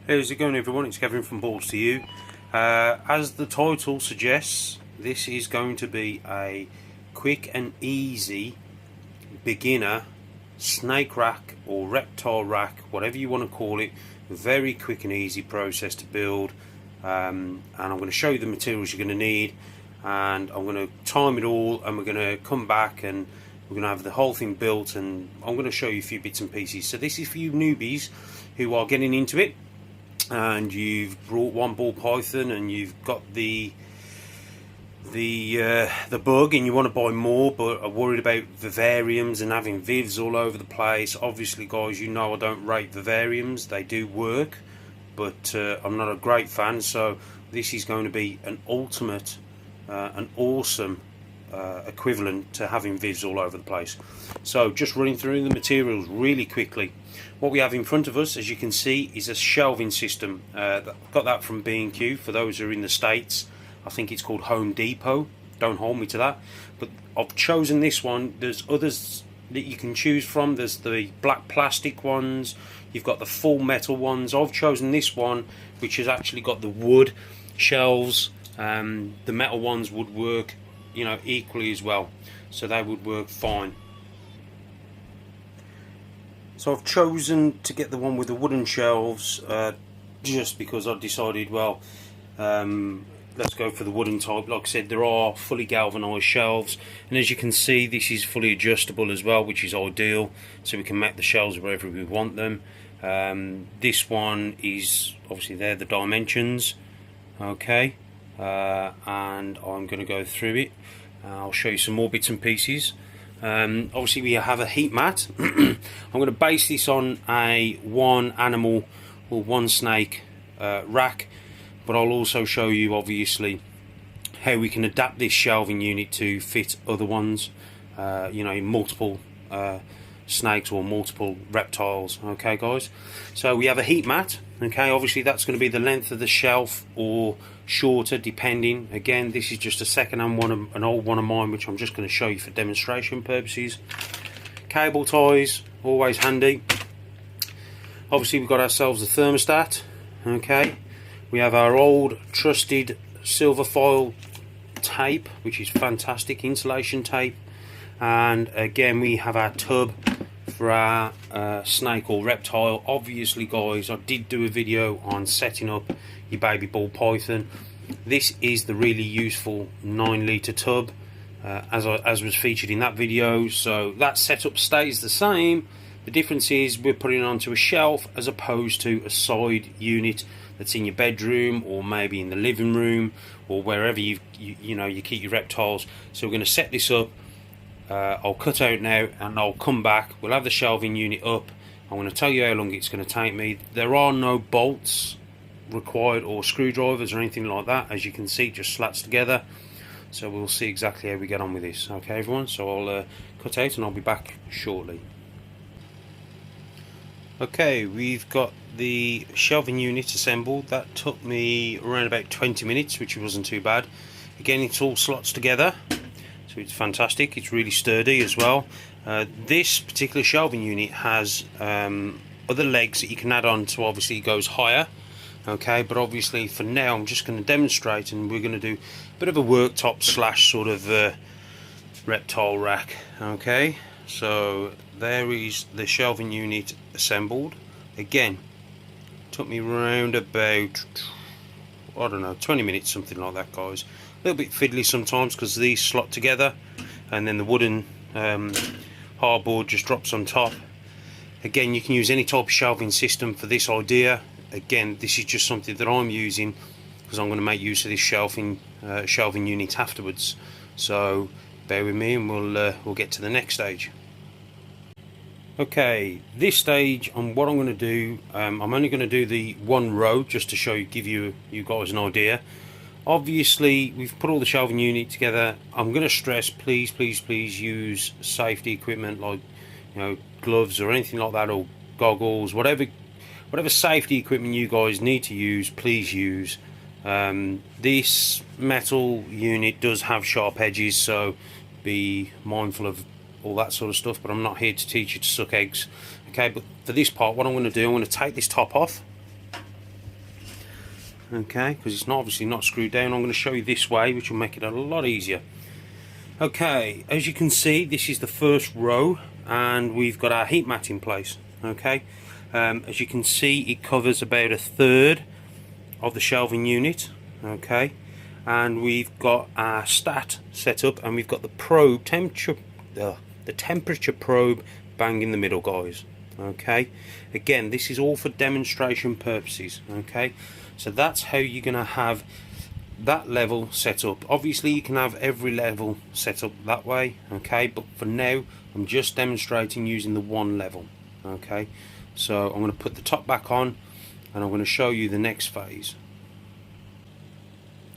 How's it going, everyone? It's Kevin from Balls to You. As the title suggests, this is going to be a quick and easy beginner snake rack or reptile rack, whatever you want to call it. Very quick and easy process to build, and I'm going to show you the materials you're going to need, and I'm going to time it all, and we're going to come back and we're going to have the whole thing built, and I'm going to show you a few bits and pieces. So this is for you newbies who are getting into it, and you've brought one ball python and you've got the bug and you want to buy more but are worried about vivariums and having vivs all over the place. Obviously, guys, you know I don't rate vivariums. They do work, but I'm not a great fan, so this is going to be an ultimate, an awesome equivalent to having vivs all over the place. So just running through the materials really quickly. What we have in front of us, as you can see, is a shelving system. Got that from B&Q. For those who are in the States, I think it's called Home Depot. Don't hold me to that, but I've chosen this one. There's others that you can choose from. There's the black plastic ones, you've got the full metal ones. I've chosen this one, which has actually got the wood shelves. The metal ones would work, you know, equally as well, so they would work fine. So I've chosen to get the one with the wooden shelves, just because I've decided, well, let's go for the wooden type. Like I said, there are fully galvanised shelves, and as you can see, this is fully adjustable as well, which is ideal, so we can make the shelves wherever we want them. This one is, obviously they're the dimensions, okay, and I'm going to go through it. I'll show you some more bits and pieces. Obviously we have a heat mat. I'm going to base this on a one animal or one snake rack, but I'll also show you obviously how we can adapt this shelving unit to fit other ones, you know, multiple snakes or multiple reptiles. Okay guys, so we have a heat mat. Okay, obviously that's going to be the length of the shelf or shorter depending. Again, this is just a second-hand one, an old one of mine, which I'm just going to show you for demonstration purposes. Cable ties, always handy. Obviously we've got ourselves a thermostat. Okay, we have our old trusted silver foil tape, which is fantastic insulation tape, and again we have our tub for our snake or reptile. Obviously guys, I did do a video on setting up your baby ball python. This is the really useful 9-litre tub, as was featured in that video. So that setup stays the same. The difference is we're putting it onto a shelf as opposed to a side unit that's in your bedroom or maybe in the living room or wherever you keep your reptiles. So we're going to set this up. I'll cut out now and I'll come back. We'll have the shelving unit up. I'm going to tell you how long it's going to take me. There are no bolts required or screwdrivers or anything like that. As you can see, it just slats together. So we'll see exactly how we get on with this. Okay everyone, so I'll cut out and I'll be back shortly. Okay, we've got the shelving unit assembled. That took me around about 20 minutes, which wasn't too bad. Again, it's all slots together, so it's fantastic. It's really sturdy as well. This particular shelving unit has other legs that you can add on, so obviously it goes higher. Okay, but obviously for now I'm just going to demonstrate, and we're going to do a bit of a worktop slash sort of reptile rack. Okay, so there is the shelving unit assembled. Again, took me around about, I don't know, 20 minutes, something like that guys. A little bit fiddly sometimes because these slot together and then the wooden hardboard just drops on top. Again, you can use any type of shelving system for this idea. Again, this is just something that I'm using because I'm going to make use of this shelving unit afterwards. So bear with me and we'll get to the next stage. Okay, this stage, and what I'm going to do, I'm only going to do the one row just to show you, give you guys an idea. Obviously we've put all the shelving unit together. I'm going to stress, please use safety equipment like, you know, gloves or anything like that, or goggles, whatever safety equipment you guys need to use, please use. This metal unit does have sharp edges, so be mindful of all that sort of stuff, but I'm not here to teach you to suck eggs. Okay, but for this part, what I'm going to do, I'm going to take this top off. okay, because it's not obviously not screwed down. I'm going to show you this way, which will make it a lot easier. Okay, as you can see, this is the first row, and we've got our heat mat in place. Okay, as you can see, it covers about a third of the shelving unit. Okay, and we've got our stat set up, and we've got the probe temperature, the temperature probe bang in the middle, guys. Okay, again, this is all for demonstration purposes. Okay, so that's how you're going to have that level set up. Obviously you can have every level set up that way, okay, but for now I'm just demonstrating using the one level. Okay, so I'm going to put the top back on, and I'm going to show you the next phase.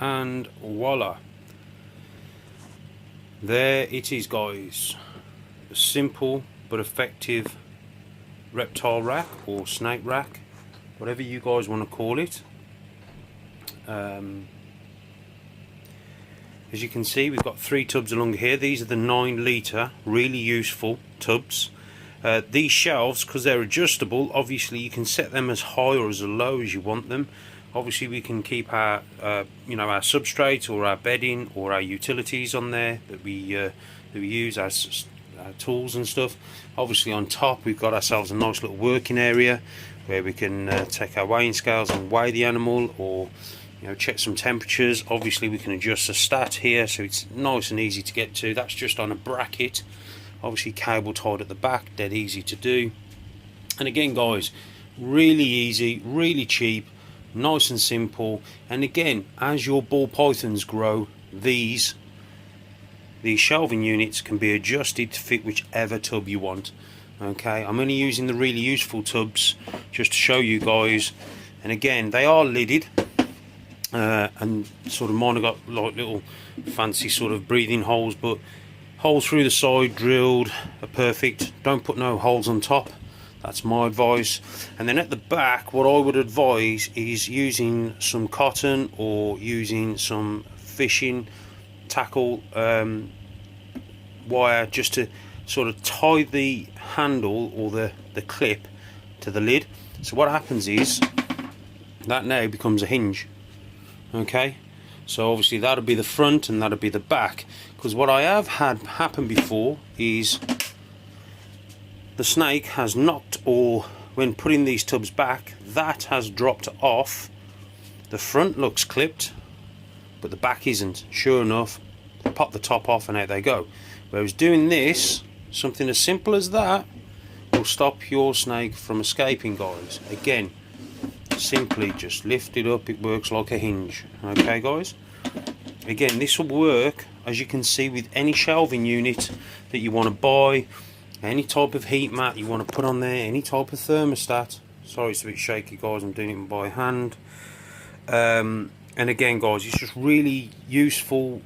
And voila, there it is, guys. A simple but effective reptile rack, or snake rack, whatever you guys want to call it. As you can see, we've got 3 tubs along here. These are the 9 litre, really useful tubs. These shelves, because they're adjustable, obviously you can set them as high or as low as you want them. Obviously we can keep our you know, our substrate or our bedding or our utilities on there that we use, our tools and stuff. Obviously on top we've got ourselves a nice little working area where we can take our weighing scales and weigh the animal, or you know, check some temperatures. Obviously we can adjust the stat here, so it's nice and easy to get to. That's just on a bracket, obviously cable tied at the back, dead easy to do. And again, guys, really easy, really cheap, nice and simple. And again, as your ball pythons grow, these shelving units can be adjusted to fit whichever tub you want. Okay, I'm only using the really useful tubs just to show you guys. And again, they are lidded. And sort of mine have got like little fancy sort of breathing holes, but holes through the side drilled are perfect. Don't put no holes on top, that's my advice. And then at the back, what I would advise is using some cotton or using some fishing tackle wire, just to sort of tie the handle or the clip to the lid. So what happens is that now becomes a hinge. Okay, so obviously that'll be the front and that'll be the back, because what I have had happen before is the snake has knocked, or when putting these tubs back, that has dropped off. The front looks clipped but the back isn't. Sure enough, pop the top off and out they go. Whereas doing this, something as simple as that, will stop your snake from escaping, guys. Again, simply just lift it up, it works like a hinge. Okay, guys, again, this will work, as you can see, with any shelving unit that you want to buy, any type of heat mat you want to put on there, any type of thermostat. Sorry it's a bit shaky, guys, I'm doing it by hand. And again, guys, it's just really useful,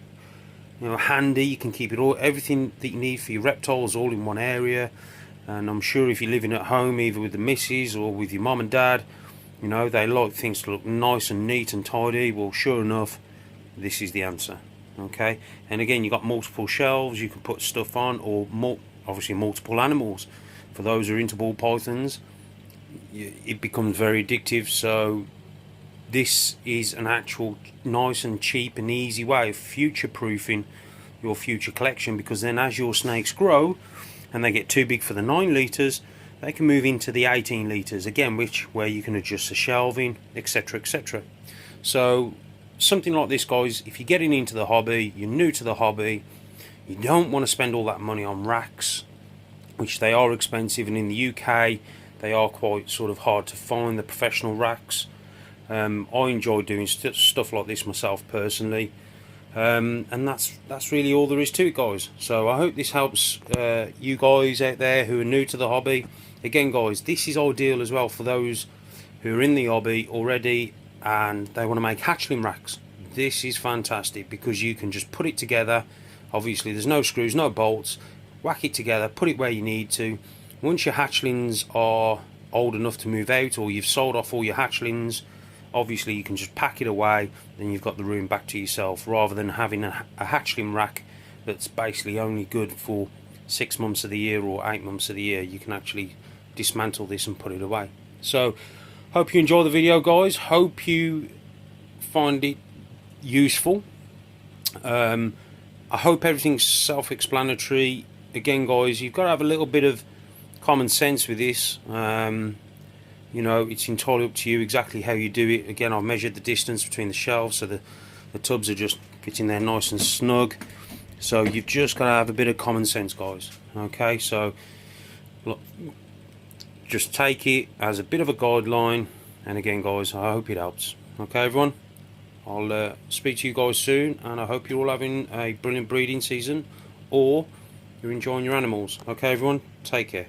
you know, handy. You can keep it all, everything that you need for your reptiles, all in one area. And I'm sure if you're living at home, either with the missus or with your mum and dad, you know, they like things to look nice and neat and tidy. Well, sure enough, this is the answer. Okay, and again, you've got multiple shelves you can put stuff on, or obviously multiple animals. For those who are into ball pythons, it becomes very addictive. So this is an actual nice and cheap and easy way of future-proofing your future collection, because then as your snakes grow and they get too big for the 9 litres, they can move into the 18 litres again, where you can adjust the shelving, etc, etc. So something like this, guys, if you're getting into the hobby, you're new to the hobby, you don't want to spend all that money on racks, which they are expensive, and in the UK they are quite sort of hard to find, the professional racks. I enjoy doing stuff like this myself personally, and that's really all there is to it, guys. So I hope this helps you guys out there who are new to the hobby. Again, guys, this is ideal as well for those who are in the hobby already and they want to make hatchling racks. This is fantastic because you can just put it together. Obviously there's no screws, no bolts, whack it together, put it where you need to. Once your hatchlings are old enough to move out, or you've sold off all your hatchlings, obviously you can just pack it away, then you've got the room back to yourself, rather than having a hatchling rack that's basically only good for 6 months of the year or 8 months of the year. You can actually dismantle this and put it away. So hope you enjoy the video, guys. Hope you find it useful. I hope everything's self-explanatory. Again, guys, you've got to have a little bit of common sense with this. You know, it's entirely up to you exactly how you do it. Again, I've measured the distance between the shelves, so the tubs are just fitting there nice and snug. So you've just got to have a bit of common sense, guys. Okay, so look, just take it as a bit of a guideline. And again, guys, I hope it helps. Okay, everyone, I'll speak to you guys soon, and I hope you're all having a brilliant breeding season, or you're enjoying your animals. Okay, everyone, take care.